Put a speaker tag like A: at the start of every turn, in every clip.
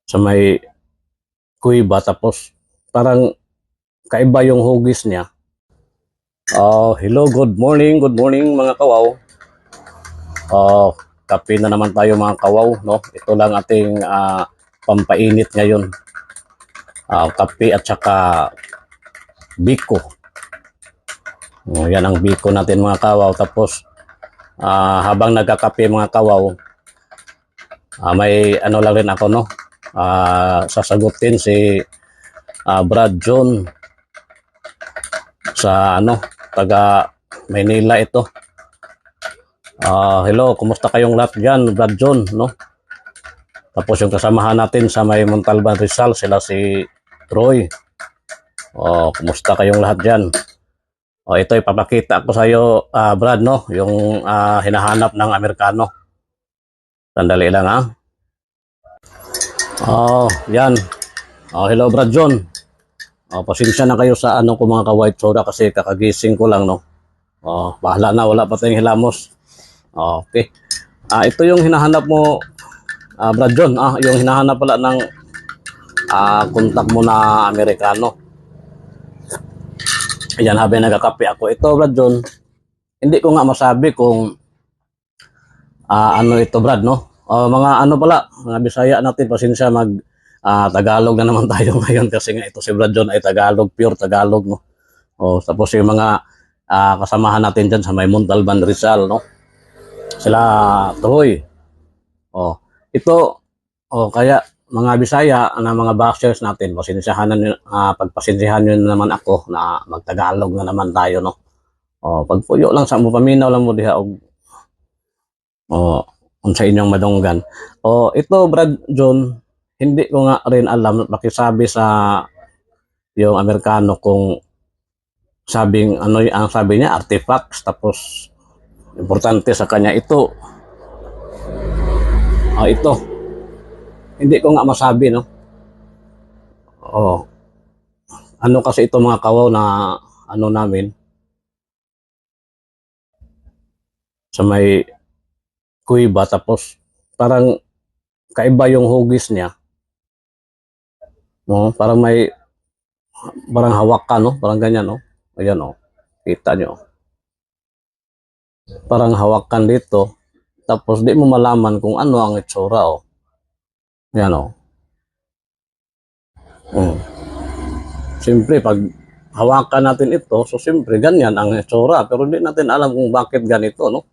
A: sa may kuiba, tapos parang kaiba yung hugis niya. Hello, good morning mga kawaw. Kape na naman tayo mga kawaw, no? Ito lang ating pampainit ngayon. Kape at saka biko. Yan ang biko natin mga kawaw. Tapos habang nagkakape mga kawaw, may ano lang rin ako, no? Sasagutin si Brad John sa taga Maynila ito. Hello, kumusta kayong lahat dyan, Brad John, no? Tapos yung kasamahan natin sa may Montalban Rizal, sila si Troy. Kumusta kayong lahat dyan? Ito ipapakita ko sa iyo, Brad, no? Yung hinahanap ng Amerikano. Sandali lang, ha? Yan. Hello, Brad John. Pasensya na kayo sa ko mga ka-white soda kasi kakagising ko lang, no? Bahala na, wala pa tayong hilamos. Okay. Ito yung hinahanap mo, Brad John. Yung hinahanap pala ng kontak mo na Amerikano. Ayan, habang nagkakape ako. Ito, Brad John, hindi ko nga masabi kung ano ito, Brad, no? Mga pala, mga Bisaya natin, pasensya Tagalog na naman tayo ngayon kasi nga ito si Brad John ay Tagalog, pure Tagalog, no? Tapos yung mga kasamahan natin dyan sa may Montalban Rizal, no? Sila Troy. Kaya mga Bisaya na mga bashers natin, pagpasensyahan nyo naman ako na magtagalog na naman tayo, no? Pagpuyo lang sa mo, paminaw lang mo diha sa inyong madunggan. Ito, Brad John, hindi ko nga rin alam, pakisabi sa yung Amerikano kung ang sabi niya, artifacts, tapos importante sa kanya ito. Ito. Hindi ko nga masabi, no? Ano kasi ito mga kawaw na namin sa may kuiba, tapos parang kaiba yung hugis niya. Parang hawak ka, no? Parang ganyan, no? Ayan, kita nyo. Parang hawakan dito, tapos di mo malaman kung ano ang itsura, Ayan, Siyempre, pag hawakan natin ito, so siyempre, ganyan ang itsura, pero di natin alam kung bakit ganito, no?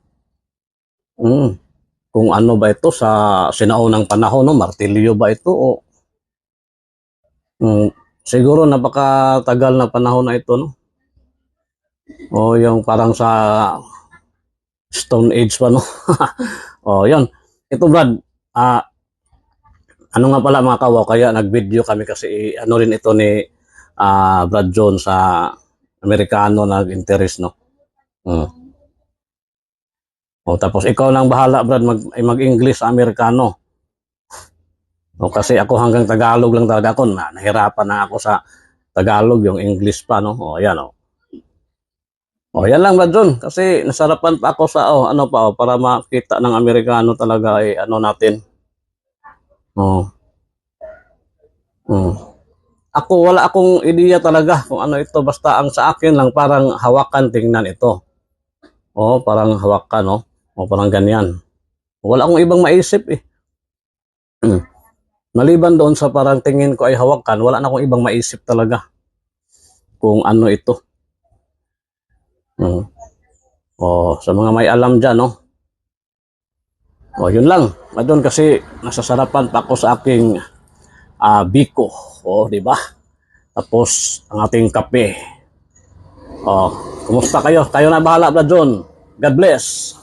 A: Kung ano ba ito sa sinaunang panahon, no? Martilyo ba ito, siguro napakatagal na panahon na ito, no? Yung parang sa Stone Age pa, no? Yan. Ito, Brad, ano nga pala mga kawaw, kaya nag-video kami kasi rin ito ni Brad John sa Amerikano nag-interest, no? Tapos ikaw lang bahala, Brad, mag-English sa Amerikano. Kasi ako hanggang Tagalog lang talaga ako. Nahirapan na ako sa Tagalog, yung English pa, no? Yan, yan lang, Brad John. Kasi nasarapan pa ako sa, para makita ng Amerikano talaga, natin. Wala akong ideya talaga kung ano ito. Basta ang sa akin lang, parang hawakan, tingnan ito. Parang hawakan, no? Parang ganyan. Wala akong ibang maisip, Maliban doon sa parang tingin ko ay hawakan, wala na akong ibang maisip talaga kung ano ito. Sa mga may alam dyan, no? Yun lang. Doon kasi nasasarapan pa ako sa aking biko. Di ba? Tapos ang ating kape. Kumusta kayo? Kayo na bahala, Brad John. God bless.